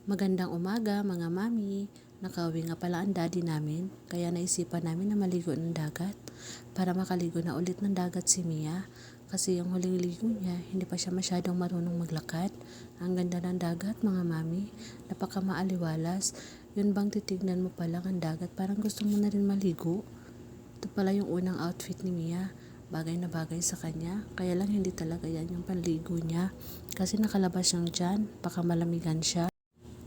Magandang umaga mga mami. Nakauwi nga pala ang daddy namin, kaya naisipan namin na maligo ng dagat para makaligo na ulit ng dagat si Mia. Kasi yung huling ligo niya, hindi pa siya masyadong marunong maglakad. Ang ganda ng dagat mga mami, napaka maaliwalas. Yun bang titignan mo pa lang ang dagat, parang gusto mo na rin maligo. Ito pala yung unang outfit ni Mia. Bagay na bagay sa kanya, kaya lang hindi talaga yan yung panligo niya. Kasi nakalabas siyang dyan, baka malamigan siya.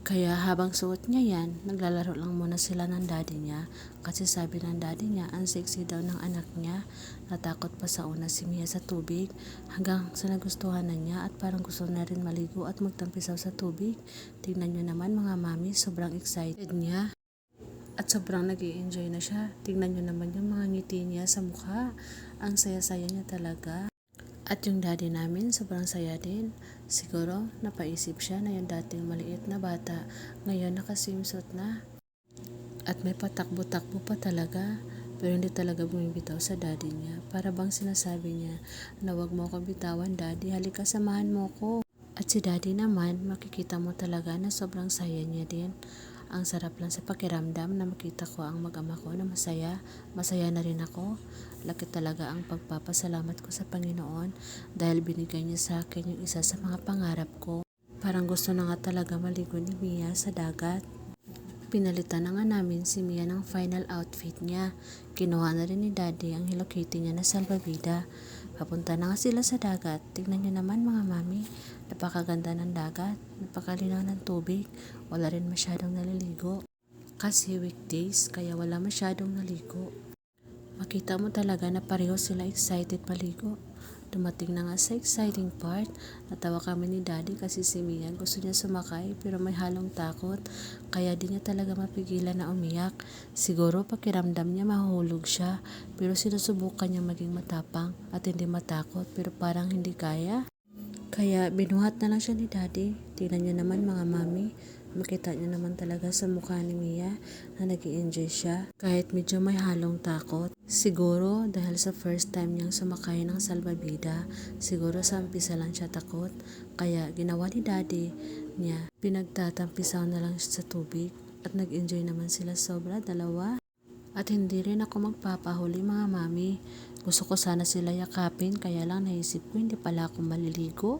Kaya habang suot niya yan, naglalaro lang muna sila ng daddy niya kasi sabi ng daddy niya ang sexy daw ng anak niya. Natakot pa sa una si Mia sa tubig hanggang sa nagustuhan na niya at parang gusto na rin maligo at magtampisaw sa tubig. Tingnan niyo naman mga mami, sobrang excited niya at sobrang nag-i-enjoy na siya. Tingnan niyo naman yung mga ngiti niya sa mukha. Ang saya-saya niya talaga. At yung daddy namin, sobrang saya din. Siguro, napaisip siya na yung dating maliit na bata, ngayon nakaswimsuit na. At may patakbo-takbo pa talaga. Pero hindi talaga bumibitaw sa daddy niya. Para bang sinasabi niya na wag mo ko bitawan daddy, halika samahan mo ko. At si daddy naman, makikita mo talaga na sobrang saya niya din. Ang sarap lang sa pakiramdam na makita ko ang mag-ama ko na masaya. Masaya na rin ako. Laki talaga ang pagpapasalamat ko sa Panginoon dahil binigay niya sa akin yung isa sa mga pangarap ko. Parang gusto na nga talaga maligo ni Mia sa dagat. Pinalitan na nga namin si Mia ng final outfit niya. Kinuha na rin ni Daddy ang Hello Kitty niya na salbabida. Papunta na nga sila sa dagat. Tignan niyo naman mga mami. Napakaganda ng dagat. Napakalinaw ng tubig. Wala rin masyadong naliligo. Kasi weekdays, kaya wala masyadong naligo. Makita mo talaga na pareho sila excited maligo. Dumating na nga sa exciting part. Natawa kami ni Daddy kasi si Mia gusto niya sumakay pero may halong takot. Kaya di niya talaga mapigilan na umiyak. Siguro pakiramdam niya mahuhulog siya. Pero sinusubukan niya maging matapang at hindi matakot pero parang hindi kaya. Kaya binuhat na lang siya ni Daddy. Tingnan niyo naman mga mami. Makita niyo naman talaga sa mukha ni Mia na nag-i-enjoy siya kahit medyo may halong takot. Siguro dahil sa first time niyang sumakay ng salbabida, siguro sa umpisa lang siya takot. Kaya ginawa ni Daddy niya, pinagtatampisaw na lang siya sa tubig at nag-enjoy naman sila sobra dalawa. At hindi rin ako magpapahuli mga mami. Gusto ko sana sila yakapin kaya lang naisip ko hindi pala ako maliligo.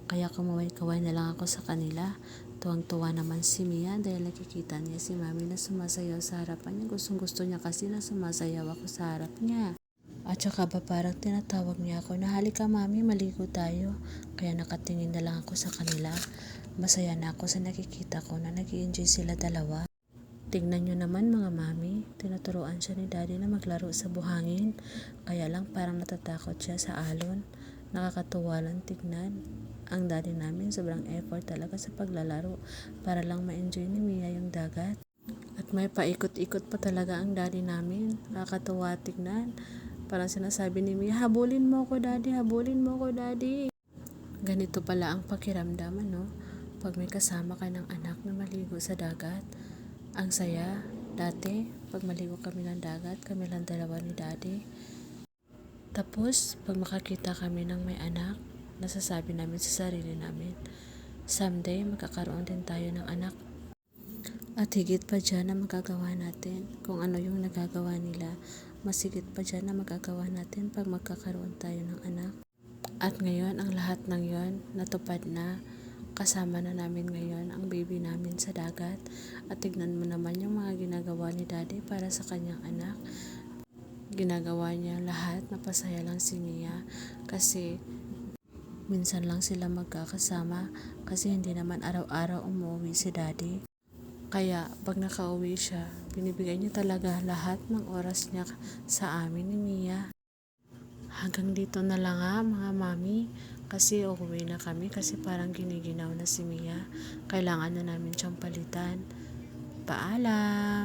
Kaya kumaway-kaway na lang ako sa kanila. Tuwang-tuwa naman si Mia dahil nakikita niya si mami na sumasayaw sa harapan niya. Gustong-gusto niya kasi na sumasayaw ako sa harap niya. At saka ba parang tinatawag niya ako na halika mami maligo tayo. Kaya nakatingin na lang ako sa kanila. Masaya na ako sa nakikita ko na nag-i-enjoy sila dalawa. Tingnan nyo naman mga mami, tinuturuan siya ni daddy na maglaro sa buhangin. Kaya lang parang natatakot siya sa alon. Nakakatuwa lang tignan. Ang daddy namin sobrang effort talaga sa paglalaro para lang ma-enjoy ni Mia yung dagat. At may paikot-ikot pa talaga ang daddy namin. Nakakatuwa tignan. Parang sinasabi ni Mia, habulin mo ko daddy, habulin mo ko daddy. Ganito pala ang pakiramdam ano, pag may kasama ka ng anak na maligo sa dagat. Ang saya, dati, pag maligo kami ng dagat, kami lang dalawa ni daddy. Tapos, pag makakita kami ng may anak, nasasabi namin sa sarili namin, someday magkakaroon din tayo ng anak. At higit pa dyan na magagawa natin. Kung ano yung nagagawa nila, mas higit pa dyan na magagawa natin pag magkakaroon tayo ng anak. At ngayon, ang lahat ng yon natupad na. Kasama na namin ngayon ang baby namin sa dagat. At tignan mo naman yung mga ginagawa ni daddy para sa kanyang anak. Ginagawa niya lahat, napasaya lang si Mia. Kasi minsan lang sila magkakasama. Kasi hindi naman araw-araw umuwi si daddy. Kaya pag nakauwi siya, binibigay niya talaga lahat ng oras niya sa amin ni Mia. Hanggang dito na lang mga mami. Kasi uuwi na kami kasi parang giniginaw na si Mia. Kailangan na namin siyang palitan. Paalam!